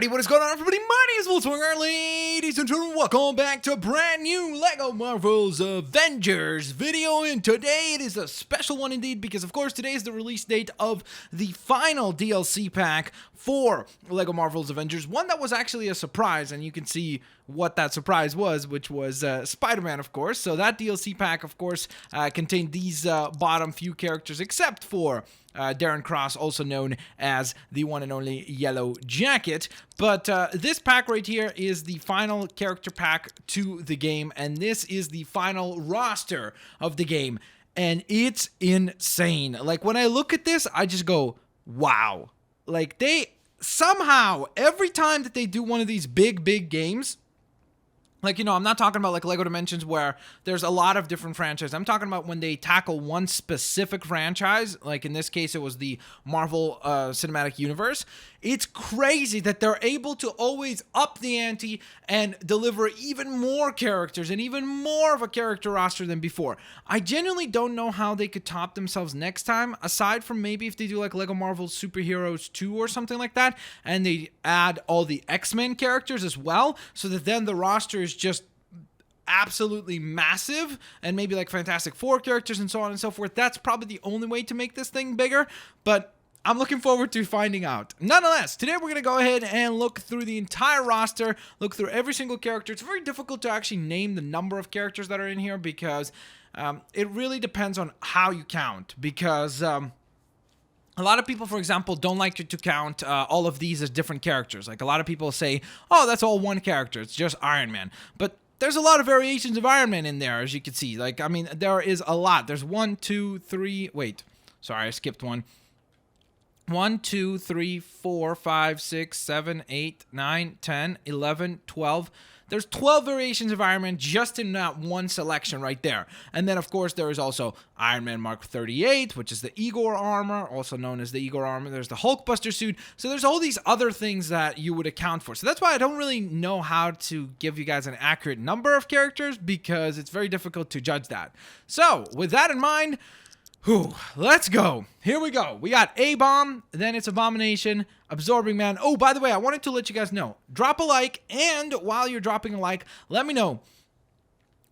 Hey, what is going on, everybody? My name is Volkswagen, ladies and gentlemen. Welcome back to a brand new LEGO Marvel's Avengers video. And today it is a special one indeed, because of course today is the release date of the final DLC pack for LEGO Marvel's Avengers. One that was actually a surprise, and you can see what that surprise was, which was Spider-Man, of course. So that DLC pack, of course, contained these bottom few characters, except for Darren Cross, also known as the one and only Yellow Jacket. But this pack right here is the final character pack to the game, and this is the final roster of the game. And it's insane. Like, when I look at this, I just go, wow. Like, they somehow, every time that they do one of these big games, like, you know, I'm not talking about like LEGO Dimensions where there's a lot of different franchises. I'm talking about when they tackle one specific franchise, like in this case it was the Marvel Cinematic Universe. It's crazy that they're able to always up the ante and deliver even more characters and even more of a character roster than before. I genuinely don't know how they could top themselves next time, aside from maybe if they do like LEGO Marvel Superheroes 2 or something like that, and they add all the X-Men characters as well, so that then the roster is just absolutely massive, and maybe like Fantastic Four characters and so on and so forth. That's probably the only way to make this thing bigger, but I'm looking forward to finding out. Nonetheless, today we're going to go ahead and look through the entire roster, look through every single character. It's very difficult to actually name the number of characters that are in here, because it really depends on how you count, because a lot of people, for example, don't like to count all of these as different characters. Like, a lot of people say, oh, that's all one character, it's just Iron Man. But there's a lot of variations of Iron Man in there, as you can see. Like, I mean, there is a lot. There's 1, 2, 3, wait, sorry, I skipped one. 1, 2, 3, 4, 5, 6, 7, 8, 9, 10, 11, 12. There's 12 variations of Iron Man just in that one selection right there. And then, of course, there is also Iron Man Mark 38, which is the Igor armor, also known as the Igor armor. There's the Hulkbuster suit. So there's all these other things that you would account for. So that's why I don't really know how to give you guys an accurate number of characters, because it's very difficult to judge that. So with that in mind, let's go. Here we go. We got A-Bomb, then it's Abomination, Absorbing Man. Oh, by the way, I wanted to let you guys know, drop a like, and while you're dropping a like, let me know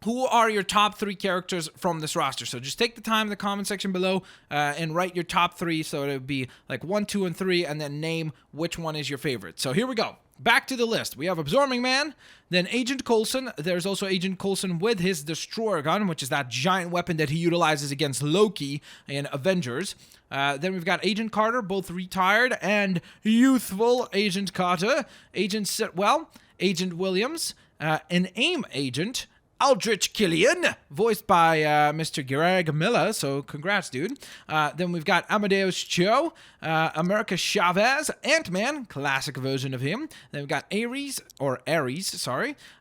who are your top 3 characters from this roster. So just take the time in the comment section below and write your top 3. So it would be like 1, 2, and 3, and then name which one is your favorite. So here we go. Back to the list. We have Absorbing Man, then Agent Coulson. There's also Agent Coulson with his Destroyer gun, which is that giant weapon that he utilizes against Loki in Avengers. Then we've got Agent Carter, both retired and youthful Agent Carter, Agent Sitwell, Agent Williams, an AIM agent, Aldrich Kilian, voiced by Mr. Greg Miller, so congrats, dude. Then we've got Amadeus Cho, America Chavez, Ant-Man, classic version of him. Then we've got Ares,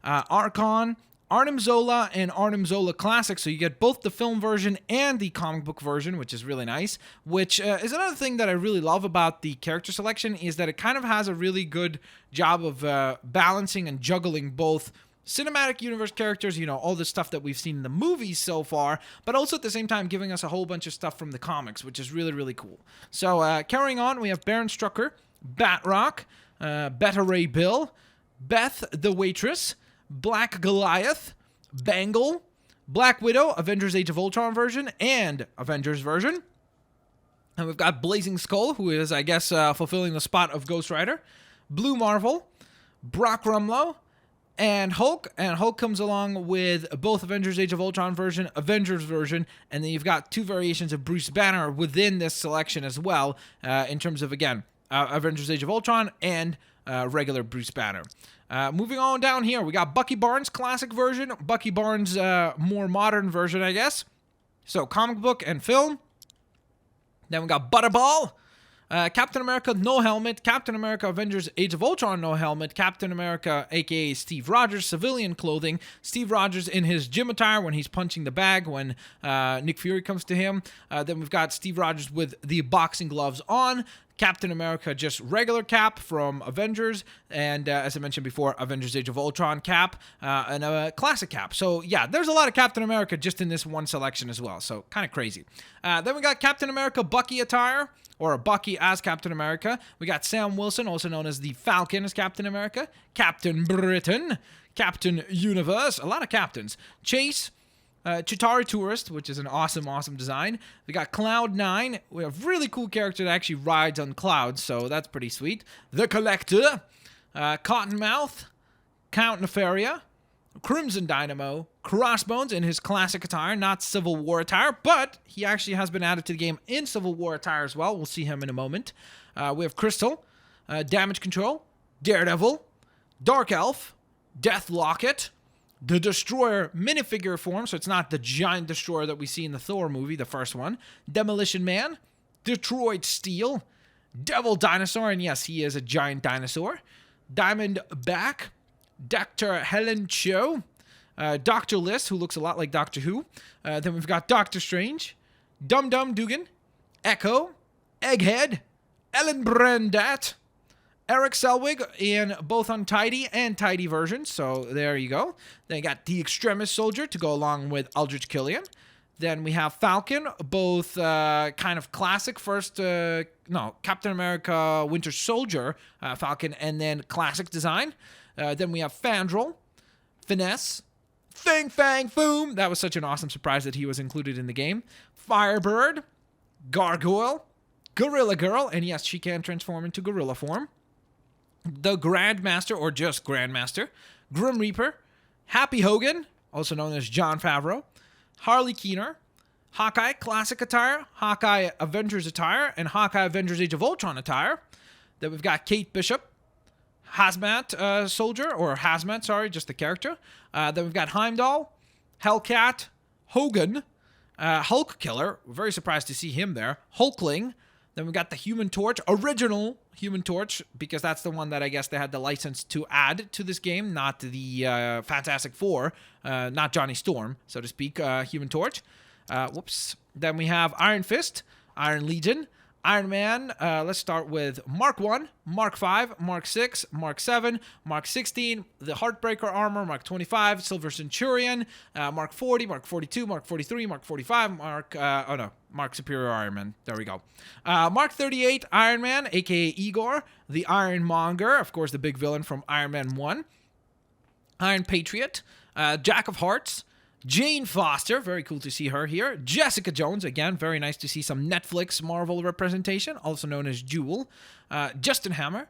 Archon, Arnim Zola, and Arnim Zola Classic, so you get both the film version and the comic book version, which is really nice, which is another thing that I really love about the character selection, is that it kind of has a really good job of balancing and juggling both cinematic universe characters, you know, all the stuff that we've seen in the movies so far, but also at the same time giving us a whole bunch of stuff from the comics, which is really, really cool. So, carrying on, we have Baron Strucker, Batrock, Beta Ray Bill, Beth the Waitress, Black Goliath, Bangle, Black Widow, Avengers Age of Ultron version, and Avengers version. And we've got Blazing Skull, who is, I guess, fulfilling the spot of Ghost Rider, Blue Marvel, Brock Rumlow, and Hulk comes along with both Avengers Age of Ultron version, Avengers version, and then you've got 2 variations of Bruce Banner within this selection as well, in terms of, again, Avengers Age of Ultron and regular Bruce Banner. Moving on down here, we got Bucky Barnes classic version, Bucky Barnes more modern version, I guess. So comic book and film. Then we got Butterball, Captain America, no helmet. Captain America, Avengers Age of Ultron, no helmet. Captain America, a.k.a. Steve Rogers, civilian clothing. Steve Rogers in his gym attire when he's punching the bag when Nick Fury comes to him. Then we've got Steve Rogers with the boxing gloves on. Captain America, just regular Cap from Avengers, and as I mentioned before, Avengers Age of Ultron Cap, and a classic Cap. So yeah, there's a lot of Captain America just in this one selection as well, so kind of crazy. Then we got Captain America Bucky attire, or Bucky as Captain America. We got Sam Wilson, also known as the Falcon as Captain America, Captain Britain, Captain Universe, a lot of captains. Chase, Chitauri Tourist, which is an awesome design. We got Cloud9. We have a really cool character that actually rides on clouds, so that's pretty sweet. The Collector, Cottonmouth, Count Nefaria, Crimson Dynamo, Crossbones in his classic attire, not Civil War attire, but he actually has been added to the game in Civil War attire as well. We'll see him in a moment. We have Crystal, Damage Control, Daredevil, Dark Elf, Death Locket, the Destroyer minifigure form, so it's not the giant Destroyer that we see in the Thor movie, the first one. Demolition Man, Detroit Steel, Devil Dinosaur, and yes, he is a giant dinosaur. Diamond Back, Dr. Helen Cho, Dr. List, who looks a lot like Doctor Who. Then we've got Doctor Strange, Dum Dum Dugan, Echo, Egghead, Ellen Brandat, Eric Selwig in both Untidy and Tidy versions, so there you go. Then you got the Extremis Soldier to go along with Aldrich Kilian. Then we have Falcon, both kind of classic Captain America Winter Soldier Falcon, and then classic design. Then we have Fandral, Finesse, Fang Foom. That was such an awesome surprise that he was included in the game. Firebird, Gargoyle, Gorilla Girl, and yes, she can transform into gorilla form. The Grandmaster, or just Grandmaster, Grim Reaper, Happy Hogan, also known as Jon Favreau, Harley Keener, Hawkeye Classic attire, Hawkeye Avengers attire, and Hawkeye Avengers Age of Ultron attire. Then we've got Kate Bishop, Hazmat Soldier, or Hazmat, sorry, just the character. Then we've got Heimdall, Hellcat, Hogan, Hulk Killer, we're very surprised to see him there, Hulkling. Then we got the Human Torch, original Human Torch, because that's the one that I guess they had the license to add to this game, not the Fantastic Four, not Johnny Storm, so to speak, Human Torch. Then we have Iron Fist, Iron Legion, Iron Man. Let's start with Mark 1, Mark 5, Mark 6, Mark 7, Mark 16, the Heartbreaker Armor, Mark 25, Silver Centurion, Mark 40, Mark 42, Mark 43, Mark 45, Mark Superior Iron Man. There we go. Mark 38, Iron Man, a.k.a. Igor, the Iron Monger, of course, the big villain from Iron Man 1. Iron Patriot, Jack of Hearts, Jane Foster, very cool to see her here. Jessica Jones, again, very nice to see some Netflix Marvel representation, also known as Jewel. Justin Hammer,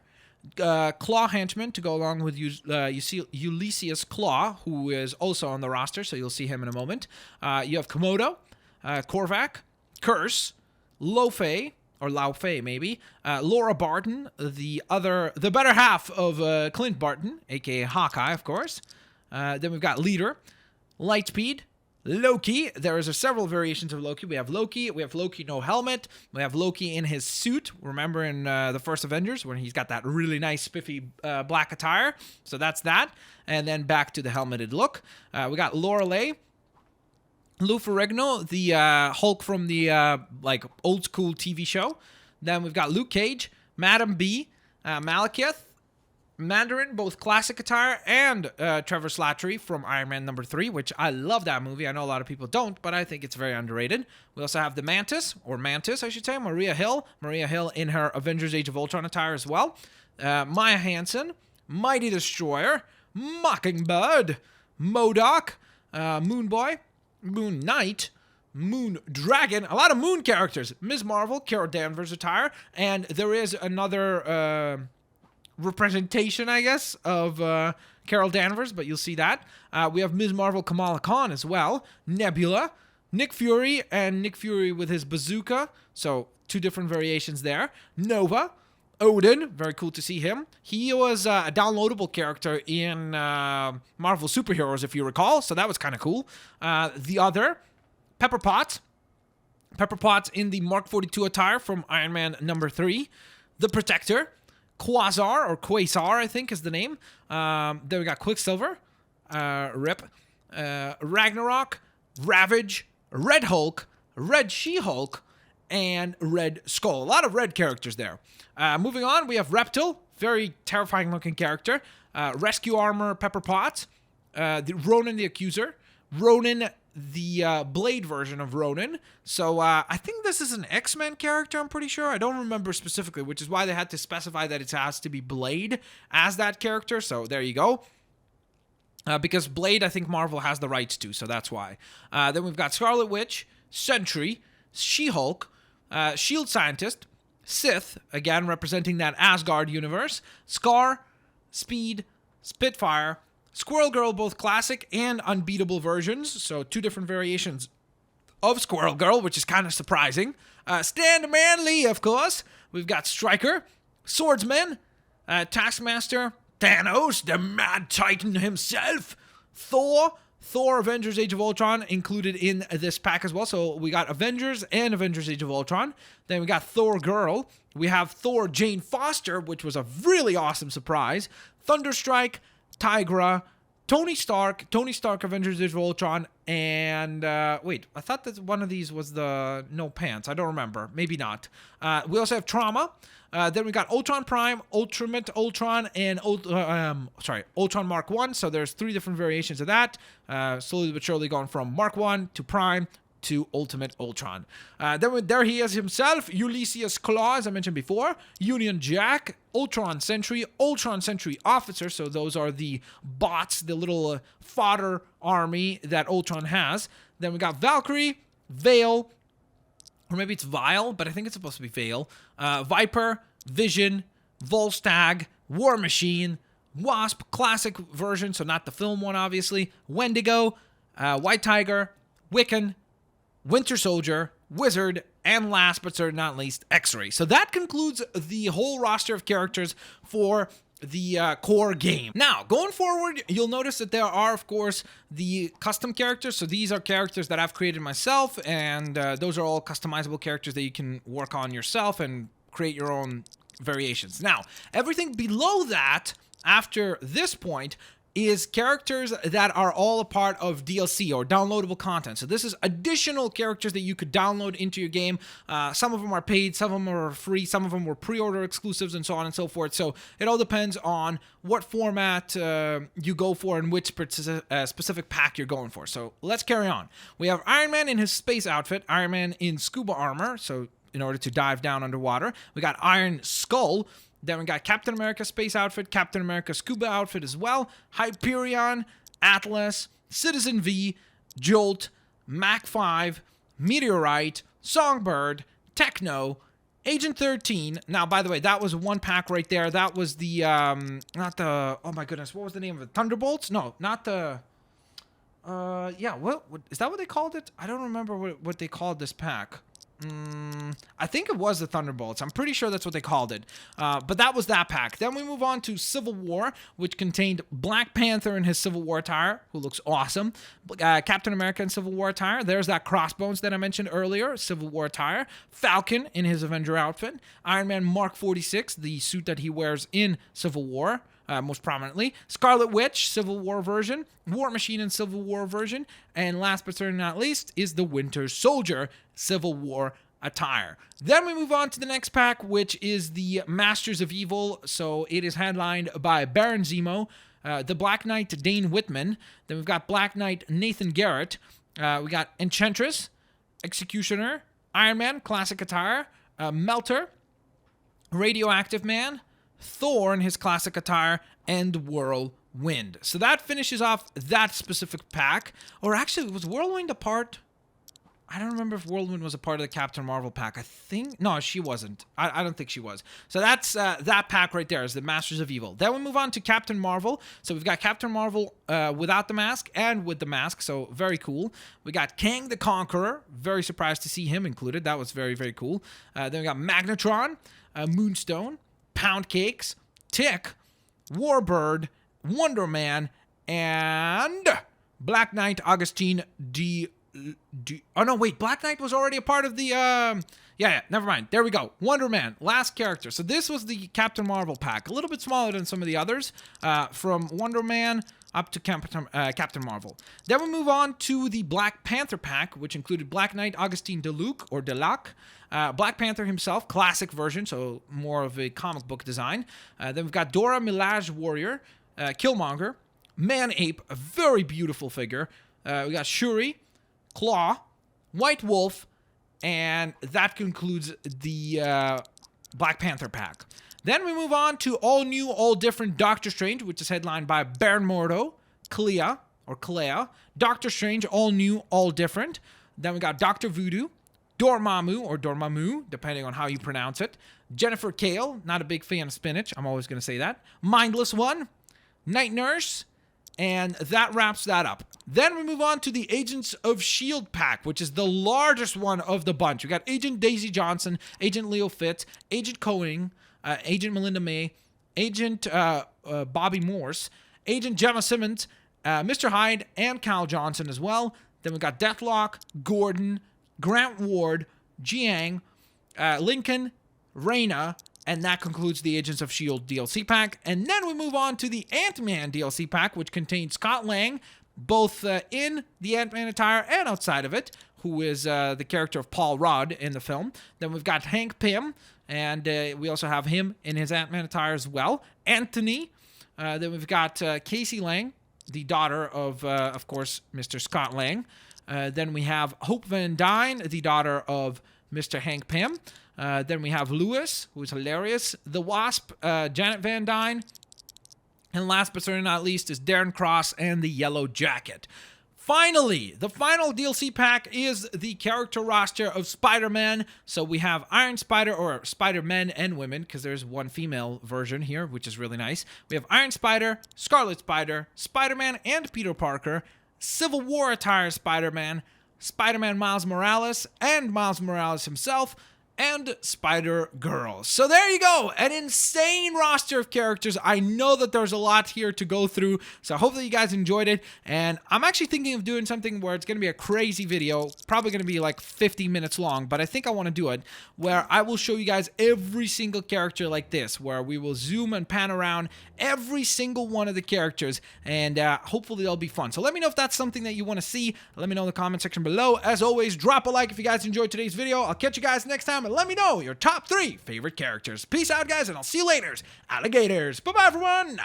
Claw Henchman to go along with Ulysses Claw, who is also on the roster, so you'll see him in a moment. You have Komodo, Korvac, Curse, Lo-Fei, or Lao-Fei maybe, Laura Barton, the better half of Clint Barton, aka Hawkeye, of course. Then we've got Leader, Lightspeed, Loki. There is several variations of Loki. We have Loki no helmet. We have Loki in his suit. Remember in the first Avengers when he's got that really nice spiffy black attire. So that's that. And then back to the helmeted look. We got Lorelei, Lou Ferrigno, the Hulk from the old school TV show. Then we've got Luke Cage, Madam B, Malekith, Mandarin, both classic attire, and Trevor Slattery from Iron Man #3, which I love that movie. I know a lot of people don't, but I think it's very underrated. We also have the Mantis, or Mantis, I should say, Maria Hill in her Avengers Age of Ultron attire as well. Maya Hansen, Mighty Destroyer, Mockingbird, MODOK, Moon Boy, Moon Knight, Moon Dragon, a lot of Moon characters. Ms. Marvel, Carol Danvers attire, and there is another representation, I guess, of Carol Danvers, but you'll see that. We have Ms. Marvel Kamala Khan as well, Nebula, Nick Fury, and Nick Fury with his bazooka, so two different variations there. Nova, Odin, very cool to see him. He was a downloadable character in Marvel Superheroes, if you recall, so that was kind of cool. The other, Pepper Potts in the Mark 42 attire from Iron Man #3. The Protector, Quasar, or Quasar, I think is the name. Then we got Quicksilver, Rip, Ragnarok, Ravage, Red Hulk, Red She-Hulk, and Red Skull. A lot of red characters there. Moving on, we have Reptile, very terrifying looking character. Rescue Armor Pepper Potts, the Ronin the Accuser, Ronin the Blade version of Ronin. So I think this is an X-Men character, I'm pretty sure. I don't remember specifically, which is why they had to specify that it has to be Blade as that character. So there you go. Because Blade, I think Marvel has the rights to, so that's why. Then we've got Scarlet Witch, Sentry, She-Hulk, Shield Scientist, Sith, again representing that Asgard universe, Scar, Speed, Spitfire, Squirrel Girl, both classic and unbeatable versions, so 2 different variations of Squirrel Girl, which is kind of surprising. Stand Manly, of course. We've got Stryker, Swordsman, Taskmaster, Thanos, the Mad Titan himself, Thor, Avengers Age of Ultron included in this pack as well. So we got Avengers and Avengers Age of Ultron. Then we got Thor Girl. We have Thor Jane Foster, which was a really awesome surprise. Thunderstrike, Tigra, Tony Stark Avengers Age of Ultron, and wait, I thought that one of these was the no pants. I don't remember. Maybe not. We also have Trauma. Then we got Ultron Prime, Ultimate Ultron, and Ultron Mark 1. So there's 3 different variations of that. Slowly but surely going from Mark 1 to Prime to Ultimate Ultron. There he is himself, Ulysses Claw, as I mentioned before, Union Jack, Ultron Sentry Officer, so those are the bots, the little fodder army that Ultron has. Then we got Valkyrie, Veil, or maybe it's Vile, but I think it's supposed to be Veil, Viper, Vision, Volstagg, War Machine, Wasp, classic version, so not the film one, obviously, Wendigo, White Tiger, Wiccan, Winter Soldier, Wizard, and last but certainly not least, X-Ray. So that concludes the whole roster of characters for the core game. Now, going forward, you'll notice that there are, of course, the custom characters. So these are characters that I've created myself, and those are all customizable characters that you can work on yourself and create your own variations. Now, everything below that, after this point, is characters that are all a part of DLC or downloadable content. So this is additional characters that you could download into your game. Some of them are paid, some of them are free, some of them were pre-order exclusives, and so on and so forth. So it all depends on what format you go for and which specific pack you're going for. So let's carry on. We have Iron Man in his space outfit, Iron Man in scuba armor, so in order to dive down underwater. We got Iron Skull. Then we got Captain America space outfit, Captain America scuba outfit as well, Hyperion, Atlas, Citizen V, Jolt, Mach 5, Meteorite, Songbird, Techno, Agent 13. Now, by the way, that was one pack right there. That was the, not the, oh my goodness, what was the name of it? Thunderbolts? No, not the, yeah, what is that what they called it? I don't remember what they called this pack. I think it was the Thunderbolts. I'm pretty sure that's what they called it. But that was that pack. Then we move on to Civil War, which contained Black Panther in his Civil War attire, who looks awesome. Captain America in Civil War attire. There's that Crossbones that I mentioned earlier, Civil War attire. Falcon in his Avenger outfit. Iron Man Mark 46, the suit that he wears in Civil War. Most prominently, Scarlet Witch, Civil War version, War Machine in Civil War version, and last but certainly not least is the Winter Soldier Civil War attire. Then we move on to the next pack, which is the Masters of Evil. So it is headlined by Baron Zemo, the Black Knight Dane Whitman. Then we've got Black Knight Nathan Garrett. We got Enchantress, Executioner, Iron Man, classic attire, Melter, Radioactive Man, Thor in his classic attire, and Whirlwind. So that finishes off that specific pack. Or actually, was Whirlwind a part? I don't remember if Whirlwind was a part of the Captain Marvel pack. I think... No, she wasn't. I don't think she was. So that's that pack right there is the Masters of Evil. Then we move on to Captain Marvel. So we've got Captain Marvel without the mask and with the mask. So very cool. We got Kang the Conqueror. Very surprised to see him included. That was very, very cool. Then we got Magnetron, Moonstone, Pound Cakes, Tick, Warbird, Wonder Man, and Black Knight Augustine oh no, wait, Black Knight was already a part of the yeah, never mind. There we go. Wonder Man, last character. So this was the Captain Marvel pack. A little bit smaller than some of the others. From Wonder Man, up to Captain Marvel. Then we move on to the Black Panther pack, which included Black Knight Augustin Delac, Black Panther himself, classic version, so more of a comic book design. Then we've got Dora Milaje Warrior, Killmonger, Man-Ape, a very beautiful figure. We got Shuri, Claw, White Wolf, and that concludes the Black Panther pack. Then we move on to all new, all different Doctor Strange, which is headlined by Baron Mordo, Clea, Doctor Strange, all new, all different. Then we got Dr. Voodoo, Dormammu, or Dormammu, depending on how you pronounce it. Jennifer Kale, not a big fan of spinach, I'm always going to say that. Mindless One, Night Nurse, and that wraps that up. Then we move on to the Agents of S.H.I.E.L.D. pack, which is the largest one of the bunch. We got Agent Daisy Johnson, Agent Leo Fitz, Agent Coing, Agent Melinda May, Agent Bobby Morse, Agent Gemma Simmons, Mr. Hyde, and Cal Johnson as well. Then we got Deathlock, Gordon, Grant Ward, Jiang, Lincoln, Reyna, and that concludes the Agents of S.H.I.E.L.D. DLC pack. And then we move on to the Ant-Man DLC pack, which contains Scott Lang, both in the Ant-Man attire and outside of it, who is the character of Paul Rudd in the film. Then we've got Hank Pym, and we also have him in his Ant-Man attire as well. Anthony. Then we've got Casey Lang, the daughter of course, Mr. Scott Lang. Then we have Hope Van Dyne, the daughter of Mr. Hank Pym. Then we have Lewis, who is hilarious. The Wasp, Janet Van Dyne. And last but certainly not least is Darren Cross and the Yellow Jacket. Finally, the final DLC pack is the character roster of Spider-Man. So we have Iron Spider, or Spider-Men and women, because there's one female version here, which is really nice. We have Iron Spider, Scarlet Spider, Spider-Man and Peter Parker, Civil War attire Spider-Man, Spider-Man Miles Morales and Miles Morales himself, and Spider-Girl. So there you go, an insane roster of characters. I know that there's a lot here to go through, so hopefully you guys enjoyed it. And I'm actually thinking of doing something where it's going to be a crazy video, probably going to be like 50 minutes long, but I think I want to do it where I will show you guys every single character like this, where we will zoom and pan around every single one of the characters, and hopefully they'll be fun. So let me know if that's something that you want to see. Let me know in the comment section below. As always, drop a like if you guys enjoyed today's video. I'll catch you guys next time, and let me know your top 3 favorite characters. Peace out, guys, and I'll see you later, alligators. Bye-bye, everyone.